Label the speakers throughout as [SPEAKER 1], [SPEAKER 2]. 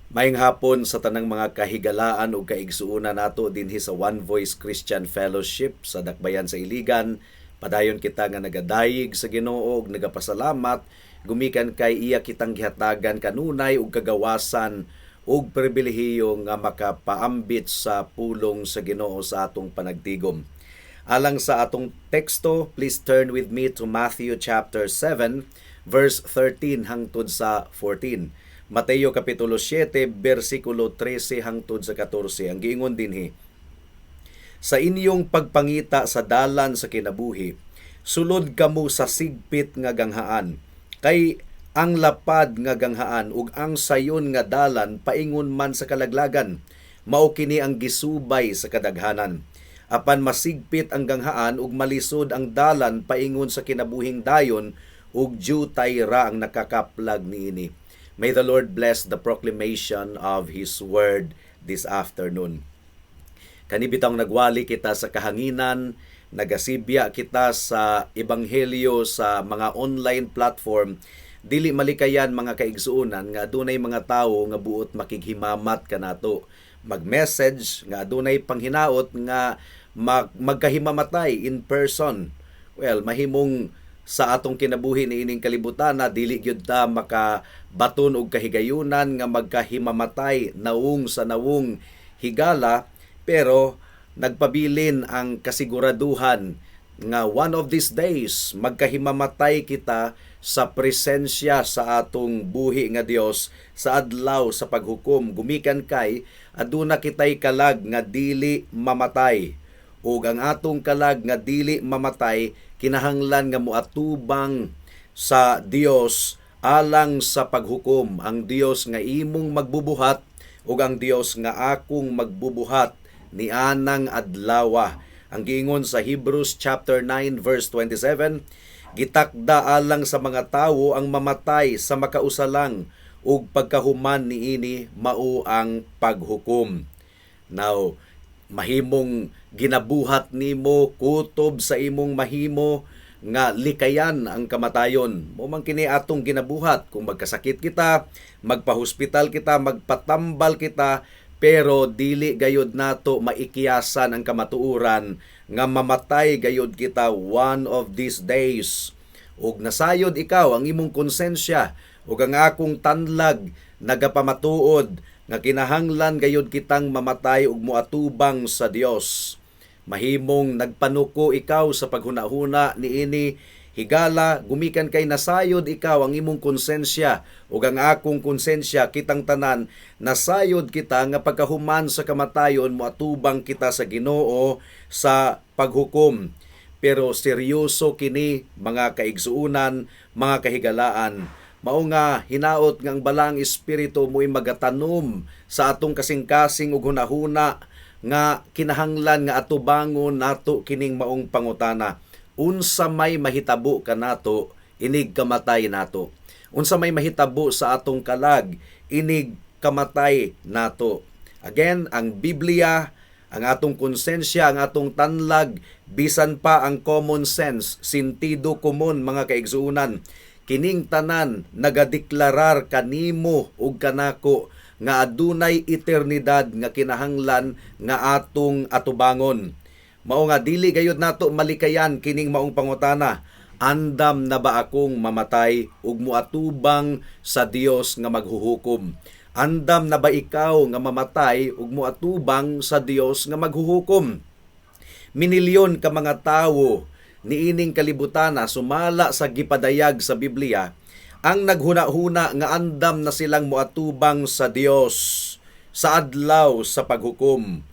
[SPEAKER 1] Maayong hapon sa tanang mga kahigalaan o kaigsuunan nato dinhi sa One Voice Christian Fellowship sa Dakbayan sa Iligan. Padayon kita nga nagadayig sa Ginoo ug nagapasalamat gumikan kay iya kitang gihatagan kanunay ug kagawasan ug pribilehiyo nga makapaambit sa pulong sa Ginoo sa atong panagtigom. Alang sa atong teksto, please turn with me to Matthew chapter 7 verse 13 hangtod sa 14. Mateo kapitulo 7 bersikulo 13 hangtod sa 14. Ang giingon dinhi, sa inyong pagpangita sa dalan sa kinabuhi, sulod kamo sa sigpit nga ganghaan, kay ang lapad nga ganghaan ug ang sayon nga dalan paingon man sa kalaglagan, mao kini ang gisubay sa kadaghanan. Apan masigpit ang ganghaan ug malisod ang dalan paingon sa kinabuhing dayon ug jutay ra ang nakakaplag niini. May the Lord bless the proclamation of His Word this afternoon. Kanibitang nagwali kita sa kahanginan, nagasibya kita sa Ebanghelyo sa mga online platform, dili malikayan mga kaigsuunan nga adunay mga tawo nga buot makighimamat kanato. Mag-message nga adunay panghinaot nga magkahimamatay in person. Well, mahimong sa atong kinabuhi niining kalibutan na dili gyud ta makabaton og kahigayunan nga magkahimamatay nawong sa nawong higala, pero nagpabilin ang kasiguraduhan nga one of these days magkahimamatay kita sa presensya sa atong buhi nga Dios sa adlaw sa paghukom. Gumikan kay aduna kitay kalag nga dili mamatay, ug ang atong kalag nga dili mamatay kinahanglan nga moatubang sa Dios alang sa paghukom. Ang Dios nga imong magbubuhat ug ang Dios nga akong magbubuhat ni anang adlawa. Ang giingon sa Hebrews chapter 9 verse 27, gitakda alang sa mga tawo ang mamatay sa makausalang ug pagkahuman niini mao ang paghukom. Now, mahimong ginabuhat nimo kutob sa imong mahimo nga likayan ang kamatayon. Mo man kini atong ginabuhat kung magkasakit kita, magpahospital kita, magpatambal kita, pero dili gayud nato maikiyasan ang kamatuoran nga mamatay gayud kita one of these days. Ug nasayod ikaw ang imong konsensya ug ang akong tanlag nagapamatuod nga kinahanglan gayud kitang mamatay ug moatubang sa Dios. Mahimong nagpanuko ikaw sa paghuna-huna niini higala, gumikan kay nasayod ikaw ang imong konsensya ug ang akong konsensya, kitang tanan nasayod kita nga pagkahuman sa kamatayon moatubang kita sa Ginoo sa paghukom. Pero seryoso kini mga kaigsuunan, mga kahigalaan. Mao nga hinaot nga ang balang espiritu mo'y magatanom sa atong kasing-kasing ug hunahuna nga kinahanglan nga atubangon nato kining maong pangutana. Unsa may mahitabo kanato, inig kamatay nato. Unsa may mahitabo sa atong kalag, inig kamatay nato. Again, ang Biblia, ang atong konsensya, ang atong tanlag, bisan pa ang common sense, sentido komon mga kaigsuunan, kining tanan nagadeklarar kanimo ug kanako nga adunay eternidad nga kinahanglan nga atong atubangon. Mao nga dili gayud nato malikayan kining maong pangutana, andam na ba akong mamatay ug moatubang sa Dios nga maghuhukom? Andam na ba ikaw nga mamatay ug moatubang sa Dios nga maghuhukom? Minilyon ka mga tawo niining kalibutan na sumala sa gipadayag sa Biblia ang naghuna-huna nga andam na silang moatubang sa Dios sa adlaw sa paghukom.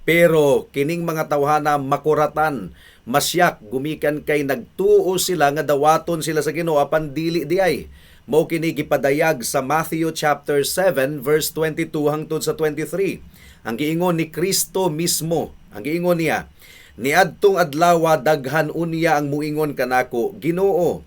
[SPEAKER 1] Pero kining mga tawhana makuratan, masyak, gumikan kay nagtuo sila nga dawaton sila sa Ginoo apan dili diay. Mao kini gipadayag sa Matthew chapter 7 verse 22 hangtod sa 23. Ang giingon ni Kristo mismo, ang giingon niya, niadtong adlaw daghan unya ang muingon kanako, Ginoo,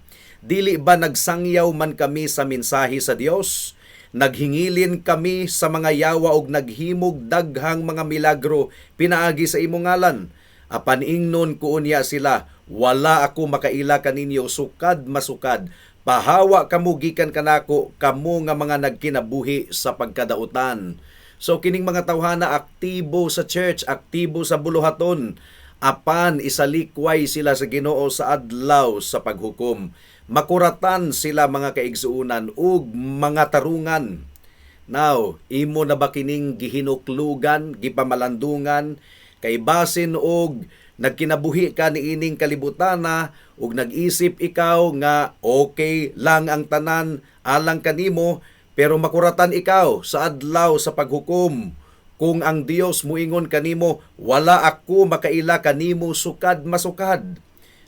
[SPEAKER 1] dili ba nagsangyaw man kami sa mensahe sa Dios? Naghingilin kami sa mga yawa og naghimog daghang mga milagro pinaagi sa imong ngalan. Apan ingnon ko unya sila, wala ako makaila kaninyo sukad masukad. Pahawa kamo gikan kanako, kamo nga mga nagkinabuhi sa pagkadautan. So kining mga tawhana aktibo sa church, aktibo sa buluhaton, apan isalikway sila sa Ginoo sa adlaw sa paghukom. Makuratan sila mga kaigsuunan ug mga tarungan. Now, imo na ba kining gihinuklugan, gipamalandungan, kay basin og nagkinabuhi ka ni ining kalibutana ug nag-isip ikaw nga okay lang ang tanan alang kanimo, pero makuratan ikaw sa adlaw sa paghukom. Kung ang Dios muingon kanimo, wala ako makaila kanimo sukad masukad.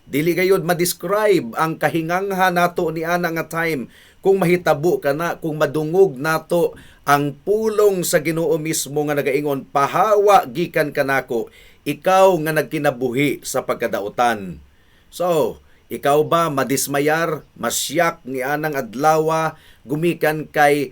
[SPEAKER 1] Dili gayud ma-describe ang kahingangha nato ni ana nga time kung mahitabo ka na, kung madungog nato ang pulong sa Ginoo mismo nga nagaingon, pahawa gikan kanako, ikaw nga nagkinabuhi sa pagkadautan. So, ikaw ba madismayar, masyak ni anang adlawa, gumikan kay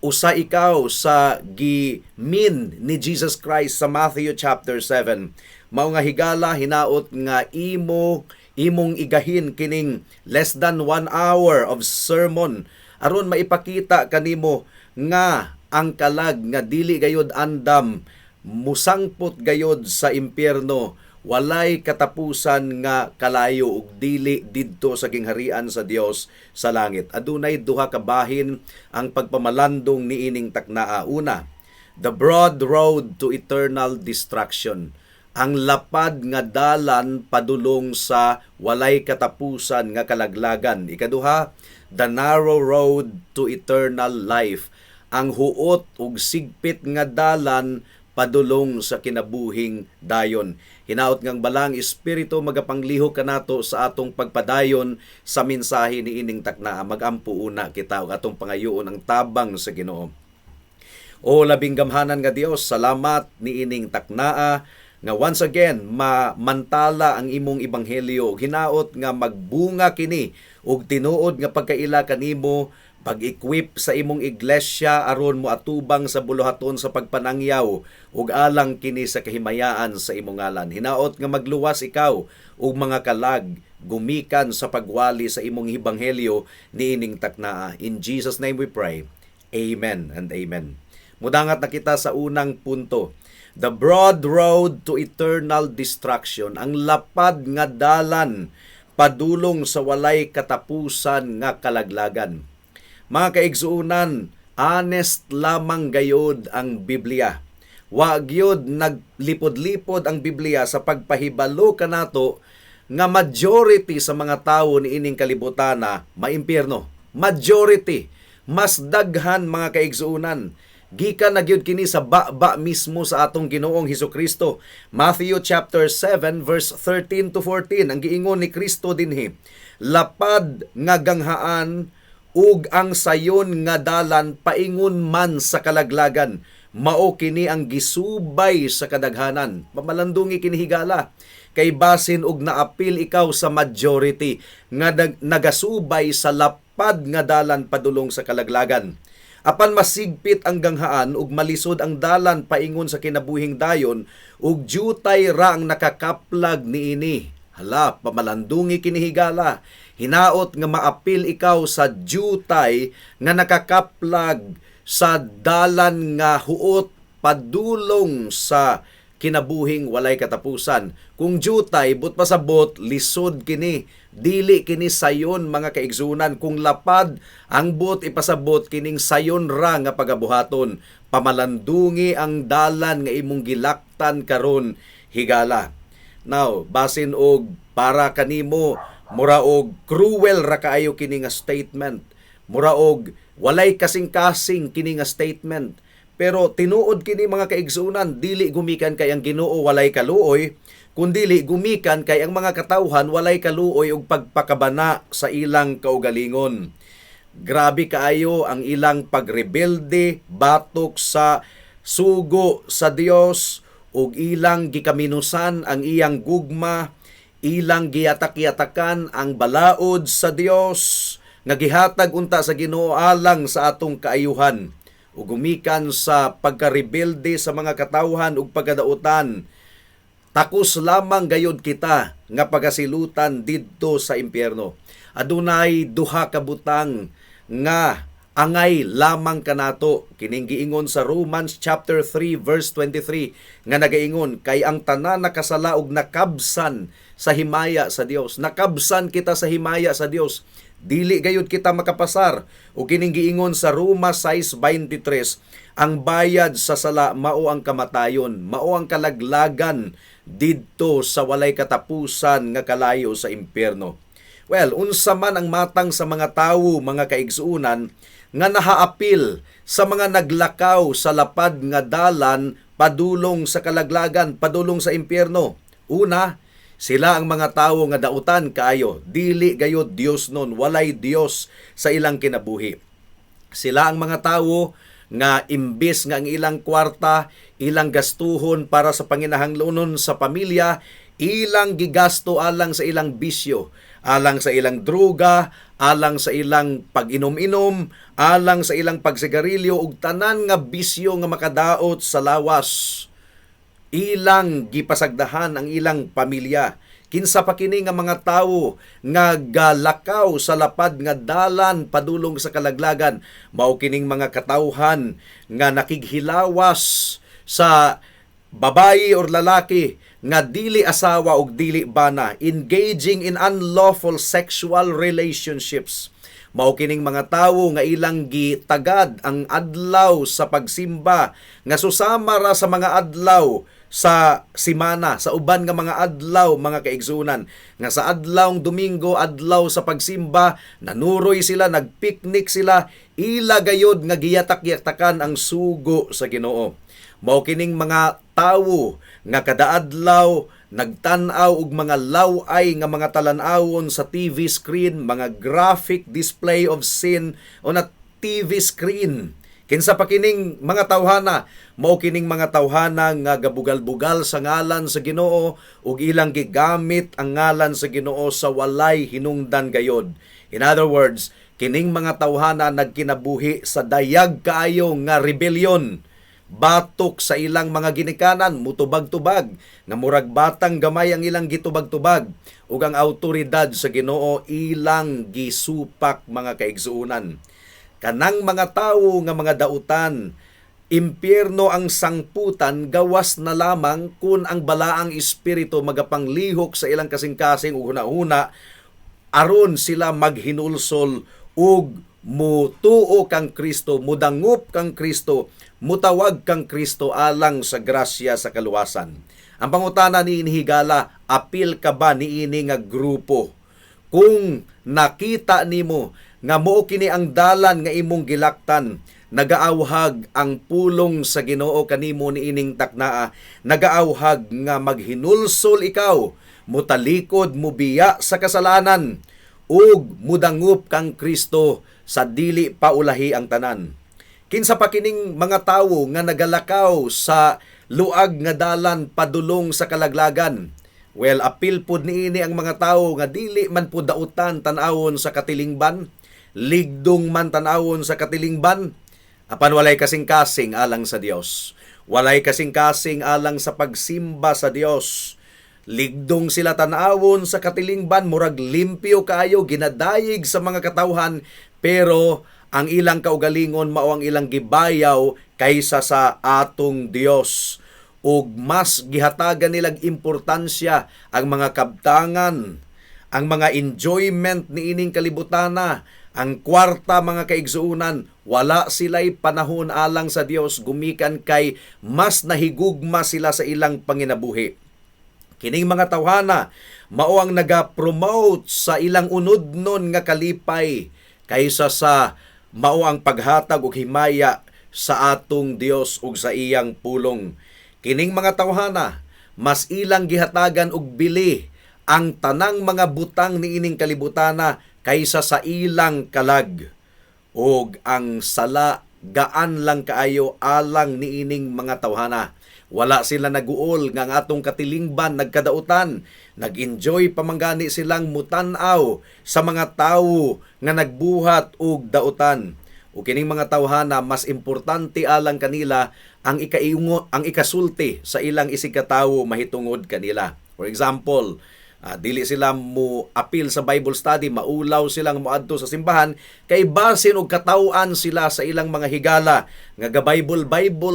[SPEAKER 1] usa ikaw sa gimin ni Jesus Christ sa Matthew chapter 7. Mao nga higala hinaot nga imong igahin kining less than 1 hour of sermon aron maipakita kanimo nga ang kalag nga dili gayud andam musangpot gayod sa impyerno, walay katapusan nga kalayo ug dili didto sa gingharian sa Dios sa langit. Adunay duha ka bahin ang pagpamalandong niining taknaa. Una, the broad road to eternal destruction. Ang lapad nga dalan padulong sa walay katapusan nga kalaglagan. Ikaduha, the narrow road to eternal life. Ang huot ug sigpit nga dalan padulong sa kinabuhing dayon. Hinaot ngang balang espiritu magapangliho kanato sa atong pagpadayon sa mensahe ni ining taknaa. Magampo una kita ug atong pangayoon ang tabang sa Ginoo. O labing gamhanan nga Dios, salamat ni ining taknaa nga once again mantala ang imong ebanghelyo ug hinaot nga magbunga kini ug tinuod nga pagkaila kanimo, pag-equip sa imong iglesia aron mo atubang sa buluhaton sa pagpanangyaw ug alang kini sa kahimayaan sa imong ngalan. Hinaot nga magluwas ikaw ug mga kalag gumikan sa pagwali sa imong ebanghelyo niining taknaa. In Jesus name we pray. Amen and amen. Mudangat na kita sa unang punto. The broad road to eternal destruction, ang lapad nga dalan padulong sa walay katapusan nga kalaglagan. Mga kaigsuunan, honest lamang gayod ang Biblia. Wa gyud naglipod-lipod ang Biblia sa pagpahibalo kanato nga majority sa mga tawo ni ining kalibutana maimpyerno. Majority, mas daghan mga kaigsuunan. Gikan na gyud kini sa baba mismo sa atong Ginoong Hesukristo. Matthew chapter 7 verse 13 to 14 ang giingon ni Kristo dinhi. Lapad nga ganghaan ug ang sayon nga dalan paingon man sa kalaglagan, mao kini ang gisubay sa kadaghanan. Mamalandungi kini higala kay basin og naapil ikaw sa majority nga nagasubay sa lapad nga dalan padulong sa kalaglagan. Apan masigpit ang ganghaan ug malisod ang dalan paingon sa kinabuhing dayon ug jutay ra ang nakakaplag niini. Hala, pamalandungi kini higala. Hinaot nga maapil ikaw sa jutay nga nakakaplag sa dalan nga huot padulong sa kinabuhing walay katapusan. Kung jutay but pasabot lisod kini, dili kini sayon mga kaigsunan. Kung lapad ang bot ipasabot kining sayon ra nga pagabuhaton. Pamalandungi ang dalan nga imong gilaktan karon higala. Now, basin og para kanimo mura og cruel ra kaayo kini nga statement. Mura og walay kasing-kasing kini nga statement. Pero tinuod kini mga kaigsunan, dili gumikan kay ang Ginoo walay kaluoy, kundili gumikan kay ang mga katawhan walay kaluoy og pagpakabana sa ilang kaugalingon. Grabe kaayo ang ilang pagrebelde batok sa sugo sa Dios ug ilang gikaminusan ang iyang gugma, ilang giatak-yatakan ang balaod sa Dios nga gihatag unta sa Ginoo alang sa atong kaayuhan. Ug gumikan sa pagkarebelde sa mga katawhan ug pagkadautan, takos lamang gayud kita nga pagasilutan didto sa impyerno. adunay duha ka butang nga angay lamang kanato. Kining giingon sa Romans chapter 3 verse 23 nga nagaingon, kay ang tanan nakasala og nakabsan sa himaya sa Dios. Nakabsan kita sa himaya sa Dios. Dili gayud kita makapasar. O kining giingon sa Roma 6:23, ang bayad sa sala mao ang kamatayon, mao ang kalaglagan didto sa walay katapusan nga kalayo sa impyerno. Well, unsa man ang matang sa mga tawo, mga kaigsuunan, nga nahaapil sa mga naglakaw sa lapad nga dalan padulong sa kalaglagan, padulong sa impyerno. Una, sila ang mga tawo nga dautan kaayo, dili gayud Dios nun, walay Dios sa ilang kinabuhi. Sila ang mga tawo nga imbis nga ang ilang kwarta, ilang gastuhon para sa panginahanglanon sa pamilya, ilang gigasto alang sa ilang bisyo, alang sa ilang droga, alang sa ilang pag-inom-inom, alang sa ilang pagsigarilyo ug tanan nga bisyo nga makadaot sa lawas. Ilang gipasagdahan ang ilang pamilya. Kinsa pa kini nga mga tawo nga galakaw sa lapad nga dalan padulong sa kalaglagan, mao kining mga katawhan nga nakighilawas sa babayi or lalaki nga dili asawa ug dili bana, engaging in unlawful sexual relationships. Mao kining mga tawo nga ilang gitagad ang adlaw sa pagsimba, nga susama ra sa mga adlaw sa simana, sa uban nga mga adlaw, mga kaigsunan, nga sa adlawng Domingo, adlaw sa pagsimba, nanuroy sila, nagpiknik sila, ila gayod nga giyatak-yatakan ang sugo sa Ginoo. Mao kining mga tawo nga kada adlaw nagtan-aw og mga laway nga mga talan-awon sa TV screen, mga graphic display of sin on a TV screen. Kinsa pa kining mga tawhana? Mao kining mga tawhana nga gabugal-bugal sa ngalan sa Ginoo ug ilang gigamit ang ngalan sa Ginoo sa walay hinungdan gayod. In other words, kining mga tawhana nagkinabuhi sa dayag kaayo nga rebellion. Batok sa ilang mga ginikanan, mutubag-tubag, nga murag batang gamay ang ilang gitubag-tubag, ug ang awtoridad sa Ginoo ilang gisupak, mga kaigsuunan. Kanang mga tawo nga mga dautan, impyerno ang sangputan, gawas na lamang kung ang balaang espiritu magapanglihok sa ilang kasing-kasing ug hunahuna aron sila maghinulsol ug mutuo kang Kristo, mudangup kang Kristo, mutawag kang Kristo alang sa grasya sa kaluwasan. Ang pangutana ni inihigala, apil ka ba niini nga grupo? Kung nakita nimo nga mao kini ang dalan nga imong gilaktan, nagaawhag ang pulong sa Ginoo kanimo niining taknaa, nagaawhag nga maghinulsol ikaw, mutalikod, mubiya sa kasalanan, ug mudangup kang Kristo sa dili paulahi ang tanan. Kinsa pa kining mga tawo nga nagalakaw sa luag nga dalan padulong sa kalaglagan? Well, apil pud niini ang mga tawo nga dili man pud dautan tan-awon sa katilingban, ligdong man tan-awon sa katilingban, apan walay kasing-kasing alang sa Dios. Walay kasing-kasing alang sa pagsimba sa Dios. Ligdong sila tan-awon sa katilingban, murag limpyo kaayo, ginadayig sa mga katawhan, pero ang ilang kaugalingon mao ang ilang gibayaw kaysa sa atong Dios. Ug mas gihatagan nilang importansya ang mga kabtangan, ang mga enjoyment ni ining kalibutana, ang kwarta, mga kaigsuunan. Wala sila'y panahon alang sa Dios, gumikan kay mas nahigugma sila sa ilang panginabuhi. Kining mga tawhana mao ang naga-promote sa ilang unodnon nga kalipay kaysa sa mao ang paghatag og himaya sa atong Dios ug sa iyang pulong. Kining mga tawhana mas ilang gihatagan og bili ang tanang mga butang niining kalibutana kaysa sa ilang kalag. Og ang sala gaan lang kaayo alang niining mga tawhana. Wala sila naguol nga ang atong katilingban nagkadautan. Nag-enjoy pamanggani silang mutan-aw sa mga tawo nga nagbuhat og dautan. O kining mga tawhana mas importante alang kanila ang ikasulti sa ilang isigkatawo mahitungod kanila. For example, Dili sila mo apil sa Bible study, maulaw silang moadto sa simbahan kay basin og kataw-an sila sa ilang mga higala nga ga-Bible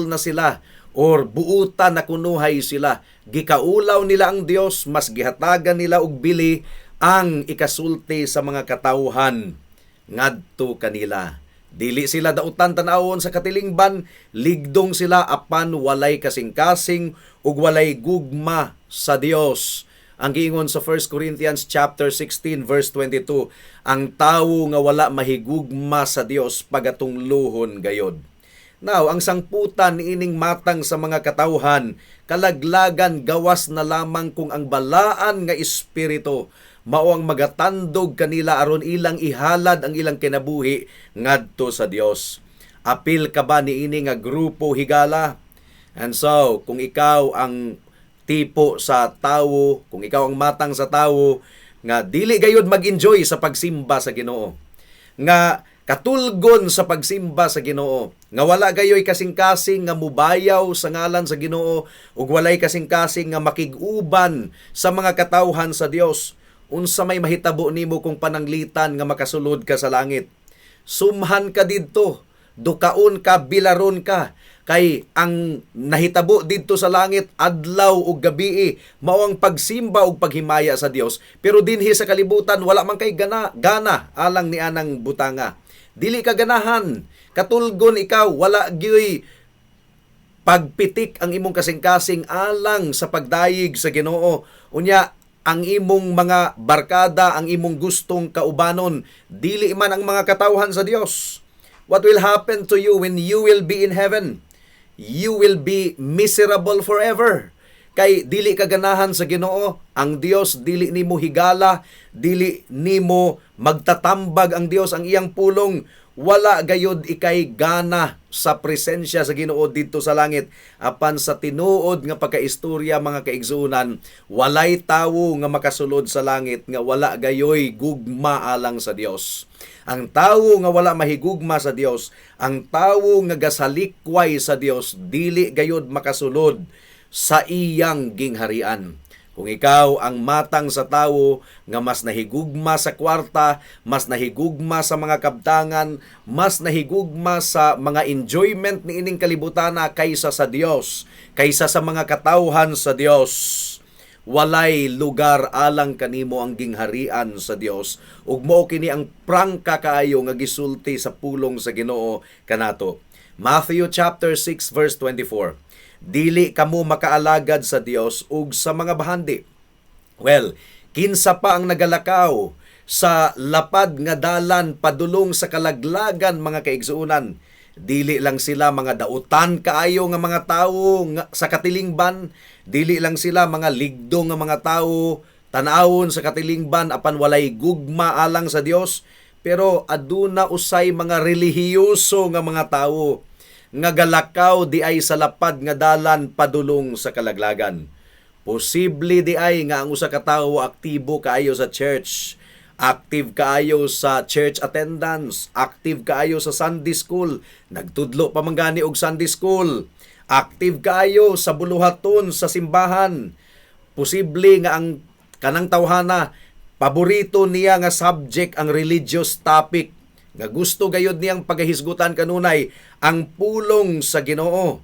[SPEAKER 1] na sila or buutan na kunuhay sila. Gikaulaw nila ang Dios, mas gihatagan nila og bili ang ikasulti sa mga katawhan ngadto kanila. Dili sila dautan tan-awon sa katilingban, ligdong sila apan walay kasing-kasing ug walay gugma sa Dios. Ang giingon sa 1 Corinthians chapter 16 verse 22, ang tawo nga wala mahigugma sa Dios pagatunglohon gayod. Now, ang sangputan niining matang sa mga katawhan, kalaglagan gawas na lamang kung ang balaan nga espiritu mao ang magatandog kanila aron ilang ihalad ang ilang kinabuhi ngadto sa Dios. Apil ka ba niini nga grupo higala? And so, kung ikaw ang tipo sa tawo, kung ikaw ang matang sa tawo, nga dili gayud mag-enjoy sa pagsimba sa Ginoo, nga katulgon sa pagsimba sa Ginoo, nga wala gayoy kasing-kasing nga mubayaw sa ngalan sa Ginoo, ug walay kasing-kasing nga makig-uban sa mga katawhan sa Dios, unsa may mahitabo nimo kung pananglitan nga makasulod ka sa langit? Sumhan ka didto, dukaon ka, bilaron ka, kay ang nahitabo didto sa langit adlaw ug gabii mao ang pagsimba ug paghimaya sa Dios, pero dinhi sa kalibutan wala man kay gana alang ni anang butanga. Dili ka ganahan, katulgon ikaw, wala gyoy pagpitik ang imong kasing-kasing alang sa pagdayig sa Ginoo. Unya ang imong mga barkada, ang imong gustong kaubanon, dili man ang mga katawhan sa Dios. What will happen to you when you will be in heaven? You will be miserable forever. Kay dili ka ganahan sa Ginoo, ang Dios dili nimo higala, dili nimo magtatambag ang Dios ang iyang pulong. Wala gayud ikay gana sa presensya sa Ginoo didto sa langit. Apan sa tinuod nga pagkaistorya mga kaigsuonan, walay tawo nga makasulod sa langit nga wala gayoy gugma alang sa Dios. Ang tawo nga wala mahigugma sa Dios, ang tawo nga gasalikway sa Dios, dili gayud makasulod sa iyang gingharian. Kung ikaw ang matang sa tawo nga mas nahigugma sa kwarta, mas nahigugma sa mga kabtangan, mas nahigugma sa mga enjoyment ni ining kalibutana kaysa sa Dios, kaysa sa mga katawhan sa Dios, walay lugar alang kanimo ang gingharian sa Dios. Ug mao kini ang prangka kaayo nga gisulti sa pulong sa Ginoo kanato. Matthew chapter 6 verse 24. Dili kamo makaalagad sa Dios ug sa mga bahandi. Well, kinsa pa ang nagalakaw sa lapad nga dalan padulong sa kalaglagan mga kaigsuonan? Dili lang sila mga dautan kaayo nga mga tawo sa katilingban, dili lang sila mga ligdong nga mga tawo tan-awon sa katilingban apan walay gugma alang sa Dios, pero aduna usay mga relihiyoso nga mga tawo nga galakaw di ay sa lapad nga dalan padulong sa kalaglagan. Posible di ay nga ang usa ka tawo aktibo kaayo sa church, active kaayo sa church attendance, active kaayo sa Sunday school, nagtudlo pa man gani og Sunday school, active kaayo sa buluhaton sa simbahan. Posible nga ang kanang tawhana paborito niya nga subject ang religious topic, nga gusto gayud niyang pagahisgutan kanunay ang pulong sa Ginoo,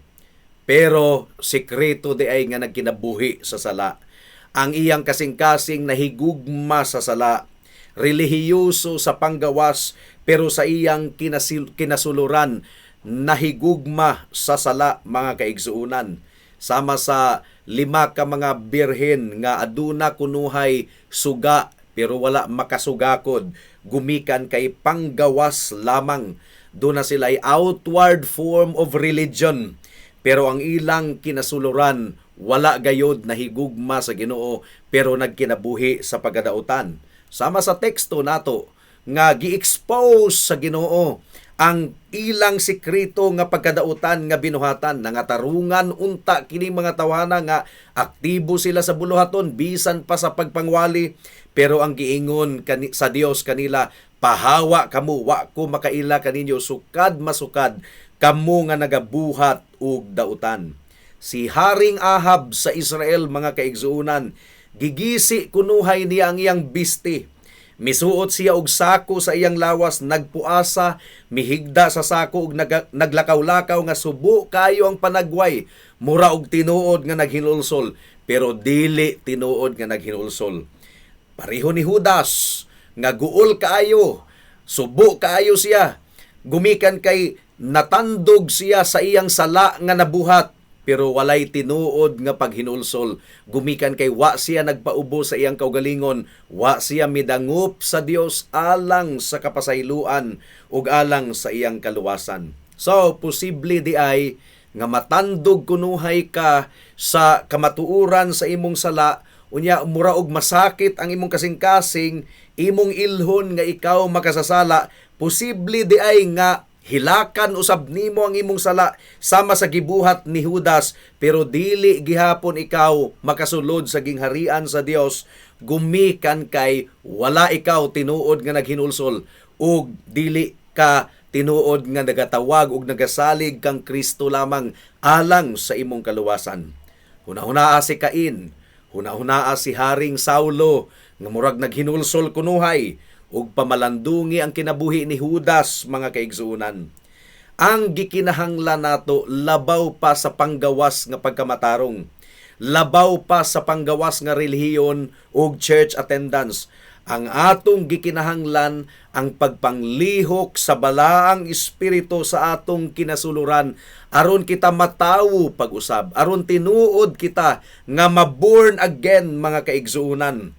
[SPEAKER 1] pero sikreto di ay nga nagkinabuhi sa sala. Ang iyang kasing-kasing nahigugma sa sala, relihiyoso sa panggawas, pero sa iyang kinasuluran nahigugma sa sala mga kaigsuunan. Sama sa 5 ka mga birhen nga aduna kunuhay suga pero wala makasugakod, gumikan kay panggawas lamang. Doon na sila ay outward form of religion, pero ang ilang kinasuluran wala gayod nahigugma sa Ginoo, pero nagkinabuhi sa pagkadautan. Sama sa teksto nato nga gi-expose sa Ginoo ang ilang sikreto nga pagkadautan nga binuhatan, nangatarungan unta kini mga tawana nga aktibo sila sa buluhaton bisan pa sa pagpangwali, pero ang giingon sa Dios kanila, pahawa kamo, wa ko makaila kaninyo, sukad masukad kamo nga nagabuhat og dautan. Si Haring Ahab sa Israel mga kaigsuunan, gigisi kunuhay niya ang iyang bisti. Misuot siya og sako sa iyang lawas, nagpuasa, mihigda sa sako og naglakaw-lakaw nga subo kayo ang panagway, mura og tinuod nga naghinulsol, pero dili tinuod nga naghinulsol. Pareho ni Judas nga guol kaayo, subo kaayo siya, gumikan kay natandog siya sa iyang sala nga nabuhat, pero walay tinuod nga paghinulsol. Gumikan kay wa siya nagpaubo sa iyang kaugalingon, wa siya midangup sa Dios alang sa kapasayloan ug alang sa iyang kaluwasan. So, posible di ay nga matandog kunuhay ka sa kamatuuran sa imong sala, unya mura og masakit ang imong kasing-kasing, imong ilhon nga ikaw makasasala, posible di ay nga hilakan usab nimo ang imong sala sama sa gibuhat ni Judas, pero dili gihapon ikaw makasulod sa gingharian sa Dios, gumikan kay wala ikaw tinuod nga naghinulsol ug dili ka tinuod nga nagatawag ug nagasalig kang Kristo lamang alang sa imong kaluwasan. Hunahunaa si Cain, hunahunaa si Haring Saulo nga murag naghinulsol kunuhay, ug pamalandungi ang kinabuhi ni Judas, mga kaigsuunan. Ang gikinahanglan nato labaw pa sa panggawas nga pagkamatarong, labaw pa sa panggawas nga relihiyon ug church attendance. Ang atong gikinahanglan ang pagpanglihok sa balaang espiritu sa atong kinasuluran, aron kita matawo pag-usab, aron tinuod kita nga ma-born again, mga kaigsuunan.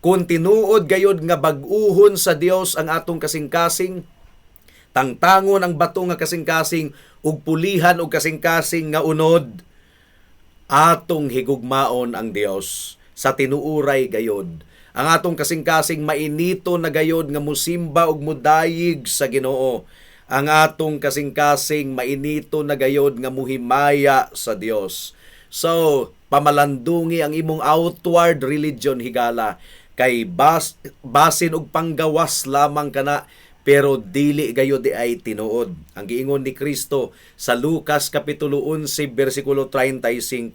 [SPEAKER 1] Kung tinuod gayod nga bag-uhon sa Dios ang atong kasing-kasing, tangtangon ang bato nga kasing-kasing, ug pulihan og kasing-kasing nga unod, atong higugmaon ang Dios sa tinuuray gayod. Ang atong kasing-kasing mainito na gayod nga musimba ug mudayig sa Ginoo. Ang atong kasing-kasing mainito na gayod nga muhimaya sa Dios. So, pamalandungi ang imong outward religion higala, kay basin og panggawas lamang kana, pero dili gayud di ay tinuod. Ang giingon ni Kristo sa Lucas kapitulo 11 bersikulo 35,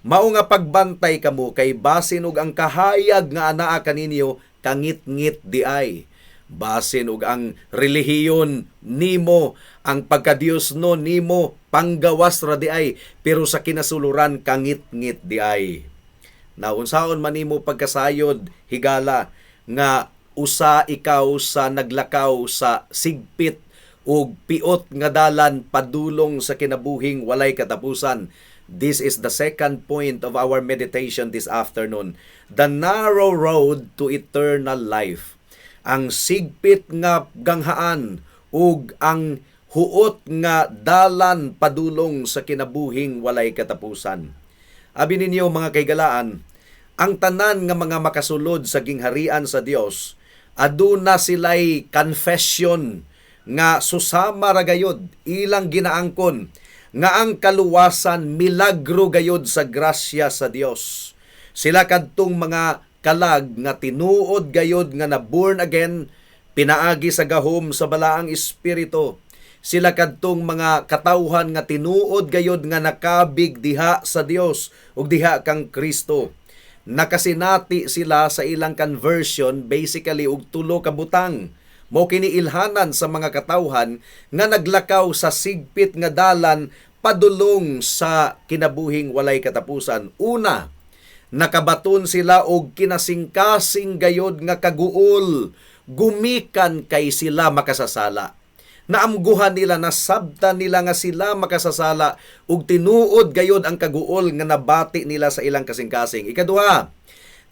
[SPEAKER 1] mao nga pagbantay kamo kay basin og ang kahayag nga anaa kaninyo kangit-ngit di ay. Basin og ang relihiyon nimo, ang pagka-Dios no nimo panggawas ra di ay, pero sa kinasuluran kangit-ngit di ay. Na unsaon man nimo pagkasayod higala nga usa ikaw sa naglakaw sa sigpit ug piot nga dalan padulong sa kinabuhing walay katapusan. This is the second point of our meditation this afternoon. The narrow road to eternal life. Ang sigpit nga ganghaan ug ang huot nga dalan padulong sa kinabuhing walay katapusan. Abi ninyo, mga kaigalaan, ang tanan nga mga makasulod sa gingharian sa Dios, aduna sila'y confession nga susama ra gayod ilang ginaangkon nga ang kaluwasan milagro gayod sa grasya sa Dios. Sila kadtong mga kalag nga tinuod gayod nga na born again, pinaagi sa gahom sa balaang espiritu. Sila kadtong mga katawhan nga tinuod gayod nga nakabig diha sa Dios ug diha kang Kristo. Nakasinati sila sa ilang conversion basically og tulo ka butang. Mao kini ilhanan sa mga katawhan nga naglakaw sa sigpit nga dalan padulong sa kinabuhing walay katapusan. Una, nakabaton sila og kinasingkasing gayod nga kaguol, gumikan kay sila makasasala. Naamguhan nila, nasabtan nila nga sila makasasala ug tinuod gayod ang kaguol nga nabati nila sa ilang kasing-kasing. Ikaduha,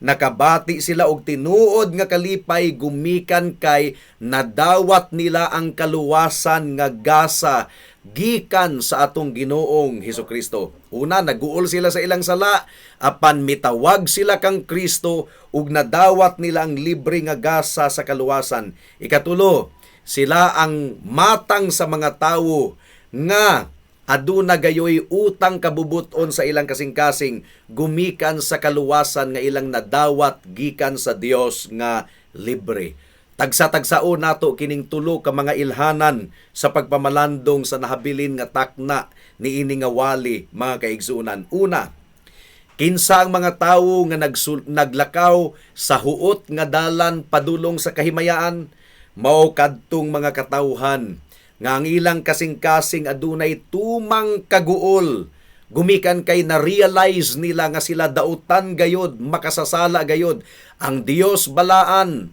[SPEAKER 1] nakabati sila og tinuod nga kalipay, gumikan kay nadawat nila ang kaluwasan nga gasa gikan sa atong Ginoong Hesukristo. Una, naguol sila sa ilang sala, apan mitawag sila kang Kristo ug nadawat nila ang libre nga gasa sa kaluwasan. Ikatulo, sila ang matang sa mga tawo nga aduna gayoy utang kabubuton sa ilang kasing-kasing, gumikan sa kaluwasan nga ilang nadawat gikan sa Dios nga libre. Tagsa-tagsao nato kining tulo ka mga ilhanan sa pagpamalandong sa nahabilin nga takna ni ini nga wali, mga kaigsunan. Una, Kinsa ang mga tawo nga naglakaw sa huot nga dalan padulong sa kahimayaan, mao kadtong mga katawhan nga ang ilang kasing-kasing adunay tumang kaguol, gumikan kay na-realize nila nga sila dautan gayod, makasasala gayod. Ang Dios balaan,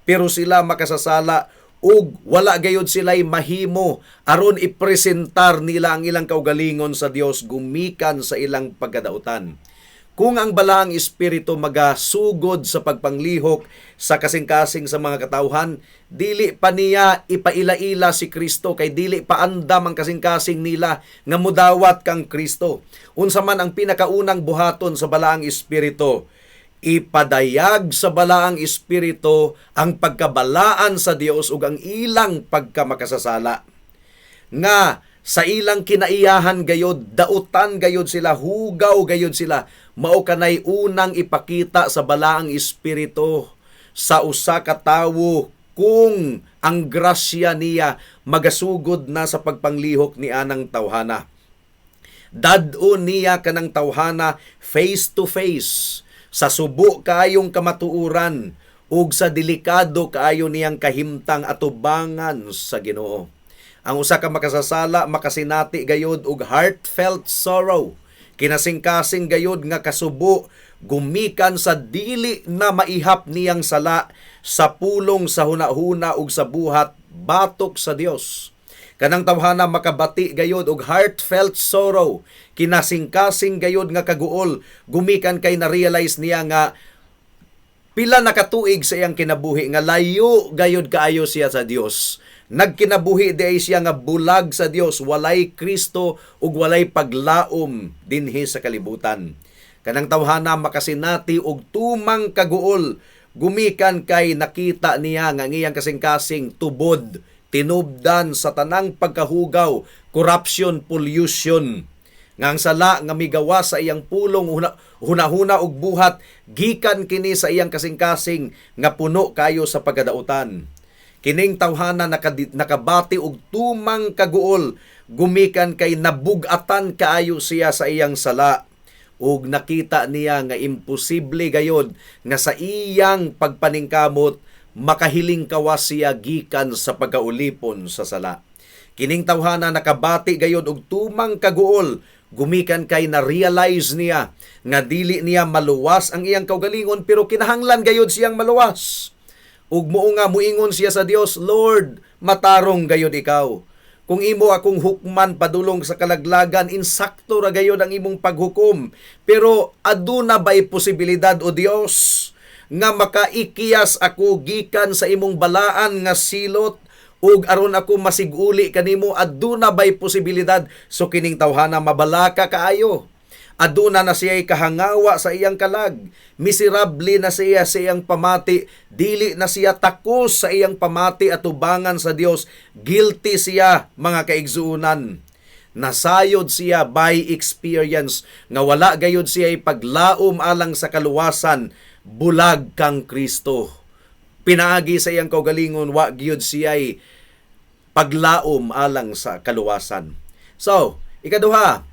[SPEAKER 1] pero sila makasasala ug wala gayod sila'y mahimo aron ipresentar nila ang ilang kaugalingon sa Dios gumikan sa ilang pagkadautan. Kung ang balaang espiritu magasugod sa pagpanglihok sa kasing-kasing sa mga katawhan, dili pa niya ipaila-ila si Kristo, kay dili pa andam ang kasing-kasing nila nga mudawat kang Kristo. Unsa man ang pinakaunang buhaton sa balaang espiritu, ipadayag sa balaang espiritu ang pagkabalaan sa Dios ug ang ilang pagkamakasasala. Nga sa ilang kinaiyahan gayod, dautan gayod sila, hugaw gayod sila, mao kanay unang ipakita sa balaang espiritu sa usa ka tawo kung ang grasya niya magasugod na sa pagpanglihok ni anang tawhana. Dad-on niya kanang tawhana face to face sa subo kaayong kamatuuran ug sa delikado kaayo niyang kahimtang atubangan sa Ginoo. Ang usa ka makasasala makasinati gayod og heartfelt sorrow, kinasing-kasing gayod nga kasubo gumikan sa dili na maihap niyang sala sa pulong sa hunahuna ug sa buhat batok sa Dios. Kanang tawhana makabati gayod og heartfelt sorrow, kinasing-kasing gayod nga kaguol, gumikan kay na-realize niya nga pila na katuig sa iyang kinabuhi nga layo gayod kaayo siya sa Dios. Nagkinabuhi di siya nga bulag sa Dios, walay Kristo ug walay paglaom dinhi sa kalibutan. Kanang tawhana makasinati og tumang kaguol, gumikan kay nakita niya nga ngiyang kasing-kasing tubod, tinubdan sa tanang pagkahugaw, corruption, pollution. Nga ang sala nga migawa sa iyang pulong hunahuna og buhat, gikan kini sa iyang kasing-kasing nga puno kayo sa pagkadautan. Kining tawhana nakabati og tumang kaguol, gumikan kay nabugatan kaayo siya sa iyang sala. Ug nakita niya nga imposible gayod nga sa iyang pagpaningkamot makahiling kawas siya gikan sa pagkaulipon sa sala. Kining tawhana nakabati gayod og tumang kaguol, gumikan kay na-realize niya nga dili niya maluwas ang iyang kaugalingon pero kinahanglan gayod siyang maluwas. Ug mao nga muingon siya sa Dios, Lord, matarong gayod ikaw. Kung imo akong hukman padulong sa kalaglagan, insakto ra gayod ang imong paghukom. Pero aduna ba'y posibilidad o Dios nga makaikiyas ako gikan sa imong balaan nga silot ug aron ako masiguli kanimo, aduna ba'y posibilidad? So kining tawhana mabalaka kaayo. Aduna na siya'y kahangawa sa iyang kalag. Miserable na siya sa iyang pamati. Dili na siya takos sa iyang pamati at tubangan sa Dios. Guilty siya, mga kaigsuunan. Nasayod siya by experience nga wala gayud siya'y paglaom alang sa kaluwasan. Bulag kang Kristo. Pinaagi sa iyang kaugalingon, wa gyud siya'y paglaom alang sa kaluwasan. So, ikaduha,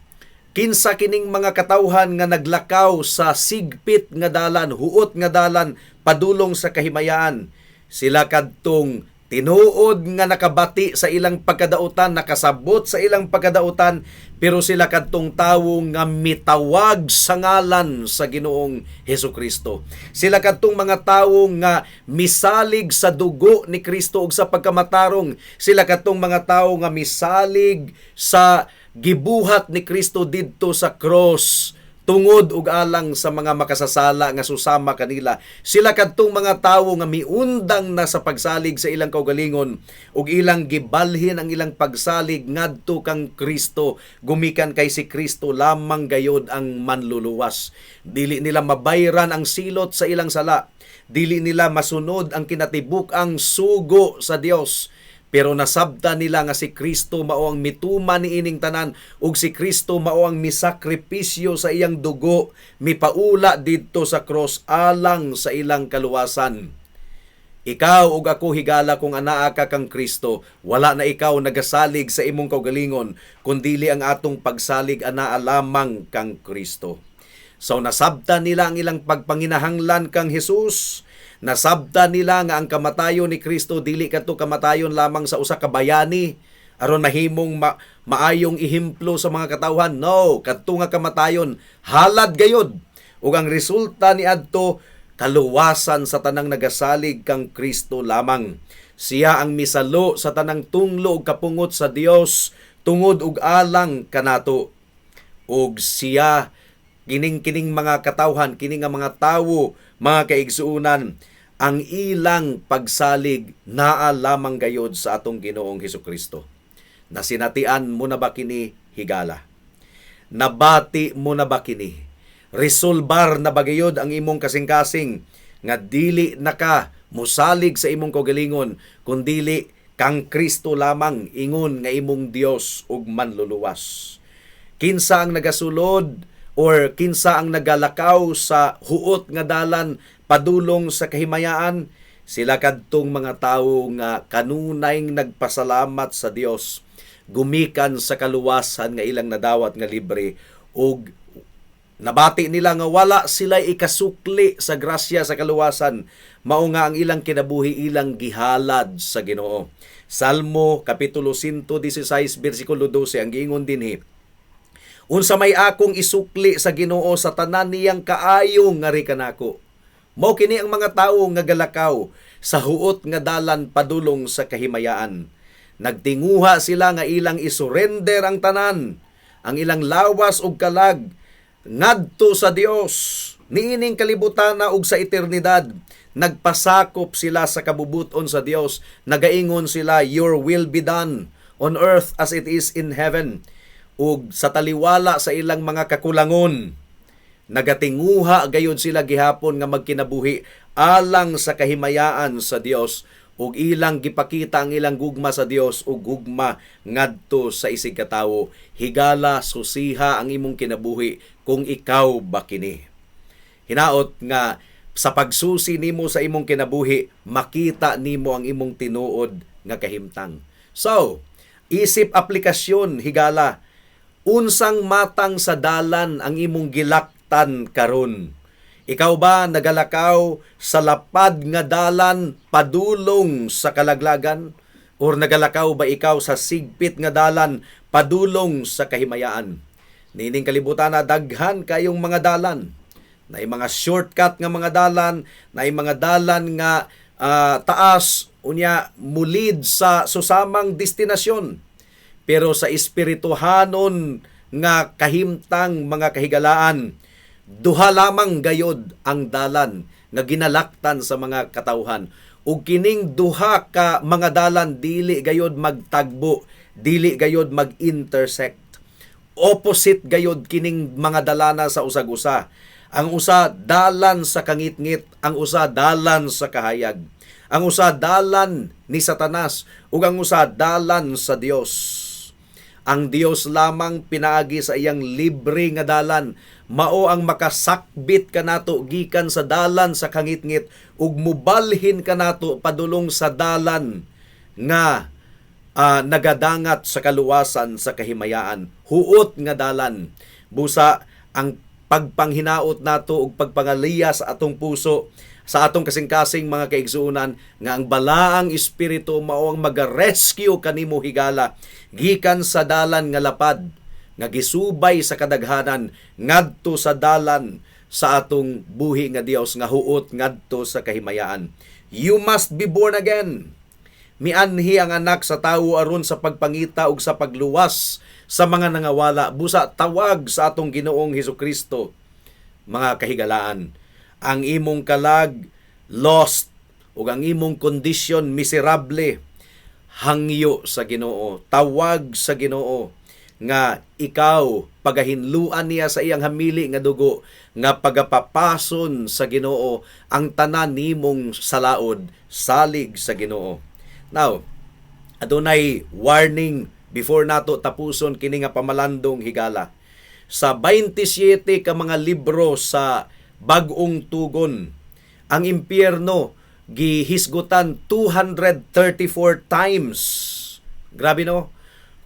[SPEAKER 1] kinsa kining mga katawhan nga naglakaw sa sigpit nga dalan, huot nga dalan, padulong sa kahimayaan. Sila kadtong tinuod nga nakabati sa ilang pagkadautan, nakasabot sa ilang pagkadautan, pero sila kadtong tawo nga mitawag sa ngalan sa Ginoong Hesukristo. Sila kadtong mga tawo nga misalig sa dugo ni Kristo ug sa pagkamatarong. Sila kadtong mga tawo nga misalig sa gibuhat ni Kristo didto sa cross tungod ug alang sa mga makasasala nga susama kanila. Sila kadtong mga tawo nga miundang na sa pagsalig sa ilang kaugalingon ug ilang gibalhin ang ilang pagsalig ngadto kang Kristo, gumikan kay si Kristo lamang gayod ang manluluwas. Dili nila mabayran ang silot sa ilang sala, dili nila masunod ang kinatibuk-ang sugo sa Dios. Pero nasabta nila nga si Kristo mao ang mituma niining tanan ug si Kristo mao ang misakripisyo sa iyang dugo, mipaula didto sa cross alang sa ilang kaluwasan. Ikaw ug ako higala kung anaa ka kang Kristo, wala na ikaw nagasalig sa imong kaugalingon, kundili ang atong pagsalig anaa lamang kang Kristo. So nasabtan nila ang ilang pagpanginahanglan kang Hesus. Nasabtan nila nga ang kamatayon ni Kristo dili kadto kamatayon lamang sa usa ka bayani aron mahimong maayong ihimplo sa mga katawhan. No, kadto nga kamatayon halad gayud. Ug ang resulta ni adto kaluwasan sa tanang nagasalig kang Kristo lamang. Siya ang misalo sa tanang tunglo ug kapungot sa Dios tungod ug alang kanato. Ug siya kining mga katawhan, kining nga mga tawo, mga kaigsuunan, ang ilang pagsalig naa lamang gayod sa atong Ginoong Hesukristo. Nasinatian mo na ba kini higala? Nabati mo na ba kini? Resolbar na ba gayod ang imong kasing-kasing nga dili na ka musalig sa imong kaugalingon kundili kang Kristo lamang ingon nga imong Dios ug manluluwas. Kinsa ang nagasulod or kinsa ang nagalakaw sa huot nga dalan padulong sa kahimayaan? Sila kadtong mga tawo nga kanunayng nagpasalamat sa Dios, gumikan sa kaluwasan nga ilang nadawat nga libre, ug nabati nila nga wala sila ikasukli sa grasya sa kaluwasan, mao nga ang ilang kinabuhi ilang gihalad sa Ginoo. Salmo kapitulo 116 bersikulo 12 ang giingon dinhi, unsa may akong isukli sa Ginoo sa tanan niyang kaayo nga rikanako. Mao kini ang mga tawo nga galakaw sa huot nga dalan padulong sa kahimayaan. Nagtinguha sila nga ilang isurrender ang tanan, ang ilang lawas ug kalag ngadto sa Dios niining kalibutan na ug sa eternidad. Nagpasakop sila sa kabubuton sa Dios, nagaingon sila, your will be done on earth as it is in heaven. Ug sa taliwala sa ilang mga kakulangon, nagatinguha gayud sila gihapon nga magkinabuhi alang sa kahimayaan sa Dios, ug ilang gipakita ang ilang gugma sa Dios ug gugma ngadto sa isig katawo. Higala susiha ang imong kinabuhi kung ikaw ba kini. Hinaot nga sa pagsusi nimo sa imong kinabuhi, makita nimo ang imong tinuod nga kahimtang. So, isip aplikasyon higala. Unsang matang sa dalan ang imong gilaktan karon? Ikaw ba nagalakaw sa lapad nga dalan padulong sa kalaglagan? Or nagalakaw ba ikaw sa sigpit nga dalan padulong sa kahimayaan? Nining kalibutan na daghan kayong mga dalan. Naay mga shortcut nga mga dalan, naay mga dalan nga taas, unya mulid sa susamang destinasyon. Pero sa espirituhanon nga kahimtang mga kahigalaan, duha lamang gayod ang dalan nga ginalaktan sa mga katawhan. Ug kining duha ka mga dalan dili gayod magtagbo, dili gayod mag-intersect. Opposite gayod kining mga dalana sa usag-usa. Ang usa dalan sa kangitngit, ang usa dalan sa kahayag. Ang usa dalan ni Satanas ug ang usa dalan sa Dios. Ang Dios lamang pinaagi sa iyang libre nga dalan, mao ang makasakbit kanato gikan sa dalan sa kangitngit ug mubalhin kanato padulong sa dalan nga nagadangat sa kaluwasan sa kahimayaan. Huot nga dalan. Busa ang pagpanghinaot nato ug pagpangaliya sa atong puso, sa atong kasing-kasing mga kaigsuunan, nga ang balaang espiritu mao ang mag-rescue kanimo higala gikan sa dalan nga lapad nga gisubay sa kadaghanan ngadto sa dalan sa atong buhi nga Dios nga huot ngadto sa kahimayaan. You must be born again. Mianhi ang anak sa tawo aron sa pagpangita ug sa pagluwas sa mga nangawala. Busa tawag sa atong Ginoong Hesukristo, mga kahigalaan. Ang imong kalag lost ug ang imong kondisyon miserable, hangyo sa Ginoo, tawag sa Ginoo nga ikaw pagahinluan niya sa iyang hamili nga dugo, nga pagapapason sa Ginoo ang tanan nimong salaod, salig sa Ginoo. Now, adunay warning before nato tapuson kini nga pamalandong higala. Sa 27 ka mga libro sa Bag-ong Tugon, ang impyerno gihisgutan 234 times. Grabe no?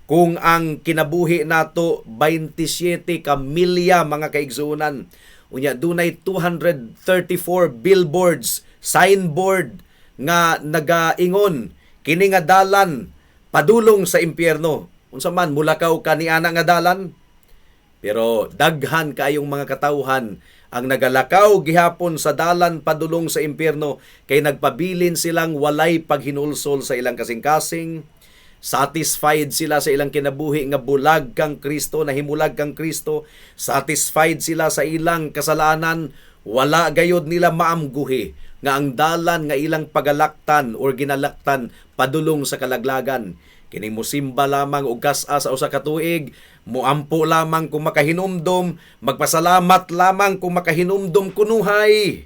[SPEAKER 1] Kung ang kinabuhi nato 27 ka milya mga kaigsuonan, unya dunay 234 billboards, signboard nga nagaingon kini nga dalan padulong sa impyerno. Unsa man mulakaw kani ana nga dalan? Pero daghan kaayong mga katawhan ang nagalakaw gihapon sa dalan padulong sa impyerno kay nagpabilin silang walay paghinulsol sa ilang kasing-kasing. Satisfied sila sa ilang kinabuhi nga bulag kang Kristo, nahimulag kang Kristo. Satisfied sila sa ilang kasalanan, wala gayod nila maamguhi nga ang dalan nga ilang pagalaktan or ginalaktan padulong sa kalaglagan. Kini mosimba lamang og kas-a sa usa ka tuig, moampo lamang kung makahinumdom, magpasalamat lamang kung makahinumdom kunuhay.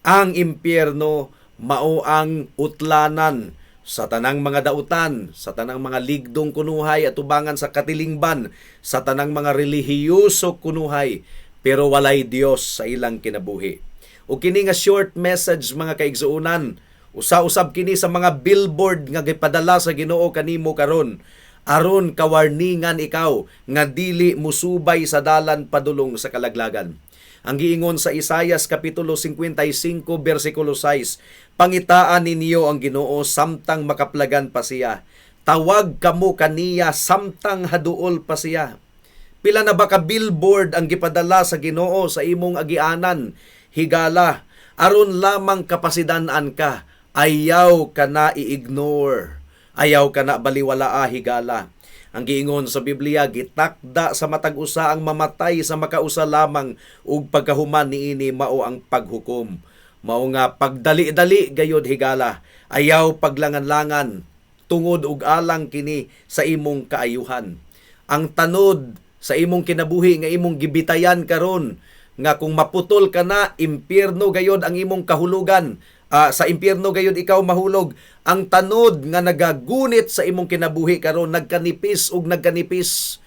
[SPEAKER 1] Ang impyerno mao ang utlanan sa tanang mga dautan, sa tanang mga ligdong kunuhay at tubangan sa katilingban, sa tanang mga relihiyoso kunuhay, pero walay Dios sa ilang kinabuhi. O kini nga short message mga kaigsuonan, usa-usab kini sa mga billboard nga gipadala sa Ginoo kanimo karon, aron kawarningan ikaw nga dili musubay sa dalan padulong sa kalaglagan. Ang giingon sa Isaias kapitulo 55 bersikulo 6, pangitaan ninyo ang Ginoo samtang makaplagan pa siya. Tawag kamo kaniya samtang haduol pa siya. Pila na ba ka billboard ang gipadala sa Ginoo sa imong agianan? Higala, aron lamang kapasidanan ka, ayaw ka na i-ignore. Ayaw ka na baliwala higala. Ang giingon sa Biblia, gitakda sa matag usa ang mamatay sa makausa lamang ug pagkahuman niini mao ang paghukom. Mao nga pagdali-dali gayod higala, ayaw paglangan-langan, tungod ug alang kini sa imong kaayuhan. Ang tanod sa imong kinabuhi nga imong gibitayan karon, nga kung maputol ka na, impyerno gayod ang imong kahulugan. Sa impyerno gayud ikaw mahulog. Ang tanod nga nagagunit sa imong kinabuhi karon nagkanipis ug nagkanipis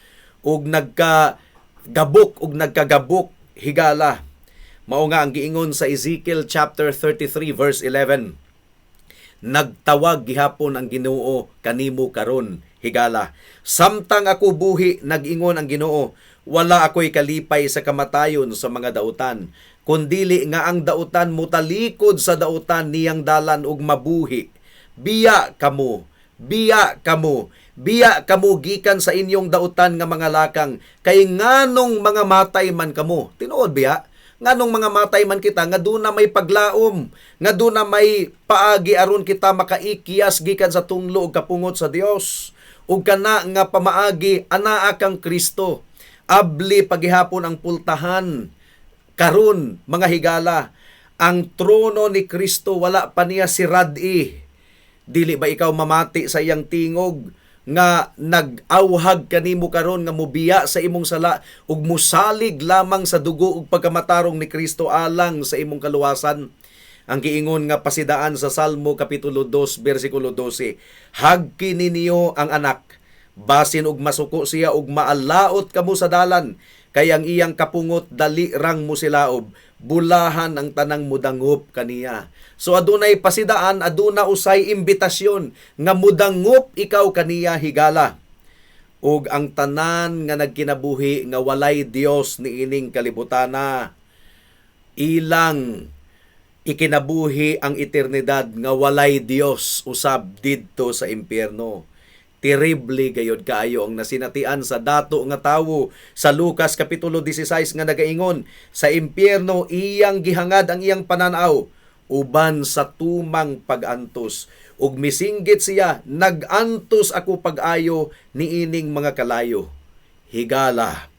[SPEAKER 1] ug nagkagabok ug nagkagabok higala. Mao nga ang giingon sa Ezekiel chapter 33 verse 11. Nagtawag gihapon ang Ginoo kanimo karon higala. Samtang ako buhi, nag-ingon ang Ginoo, wala ako'y kalipay sa kamatayon sa mga dautan, kundili nga ang dautan mutalikod sa dautan niyang dalan ug mabuhi. Biya kamo, biya kamo, biya kamo gikan sa inyong dautan nga mga lakang, kay nganong mga matay man kamo. Tinuod biya? Nganong mga matay man kita, nga doon na may paglaom, nga doon na may paagi aron kita makaikiyas gikan sa tunglo ug kapungot sa Dios. Ug kana nga pamaagi, anaa kang Kristo. Abli pagihapon ang pultahan. Karon mga higala, ang trono ni Kristo wala pa niya sirad-i. Dili ba ikaw mamati sa iyang tingog nga nag-awhag kanimo karon nga mubiya sa imong sala ug musalig lamang sa dugo ug pagkamatarong ni Kristo alang sa imong kaluwasan? Ang giingon nga pasidaan sa Salmo kapitulo 2 bersikulo 12, hagki ninyo ang anak, basin ug masuko siya ug maalaot kamo sa dalan, kay ang iyang kapungot dali rang musilaob, bulahan ang tanang mudangop kaniya. So adunay pasidaan, aduna usay imbitasyon nga mudangop ikaw kaniya higala. Ug ang tanan nga nagkinabuhi nga walay Dios niining kalibutana, ilang ikinabuhi ang eternidad nga walay Dios usab didto sa impyerno. Terrible gayod kaayo ang nasinatian sa dato nga tawo sa Lucas kapitulo 16 nga nagaingon, sa impyerno iyang gihangad ang iyang pananaw uban sa tumang pag-antos, ug misinggit siya, nag-antos ako pag-ayo niining mga kalayo. Higala,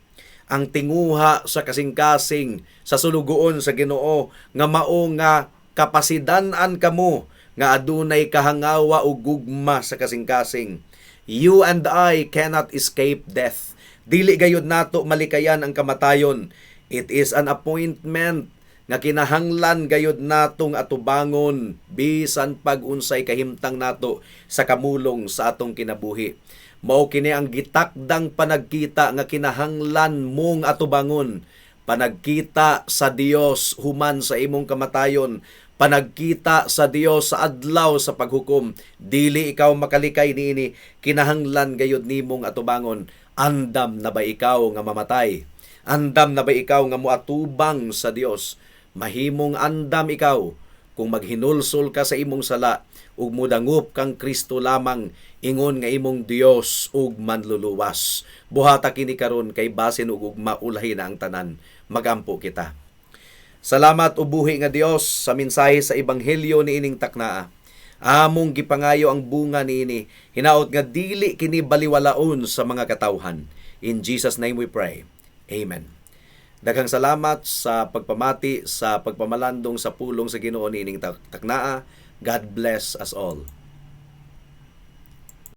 [SPEAKER 1] ang tinguha sa kasing-kasing sa sulugoon sa Ginoo nga mao nga kapasidanan kamo nga adunay kahangawa ug gugma sa kasing-kasing. You and I cannot escape death. Dili gayud nato malikayan ang kamatayon. It is an appointment nga kinahanglan gayud natong atubangon bisan pag-unsay kahimtang nato sa kamulong sa atong kinabuhi. Mao kini ang gitakdang panagkita nga kinahanglan mong atubangon. Panagkita sa Dios human sa imong kamatayon, panagkita sa Dios sa adlaw sa paghukom. Dili ikaw makalikay niini, kinahanglan gayud nimong atubangon, andam na ba ikaw nga mamatay? Andam na ba ikaw nga moatubang sa Dios? Mahimong andam ikaw kung maghinulsol ka sa imong sala ug mudangup kang Kristo lamang, ingon nga imong Dios ug manluluwas. Buhata kini karon kay basin ug ugma ulahi na ang tanan. Magampo kita. Salamat ubuhi nga Dios sa mensahe sa ebanghelyo niining taknaa. Among gipangayo ang bunga niini, hinaot nga dili kini baliwalaon sa mga katawhan. In Jesus' name we pray. Amen. Daghang salamat sa pagpamati, sa pagpamalandong sa pulong sa Ginoo niining taknaa. God bless us all.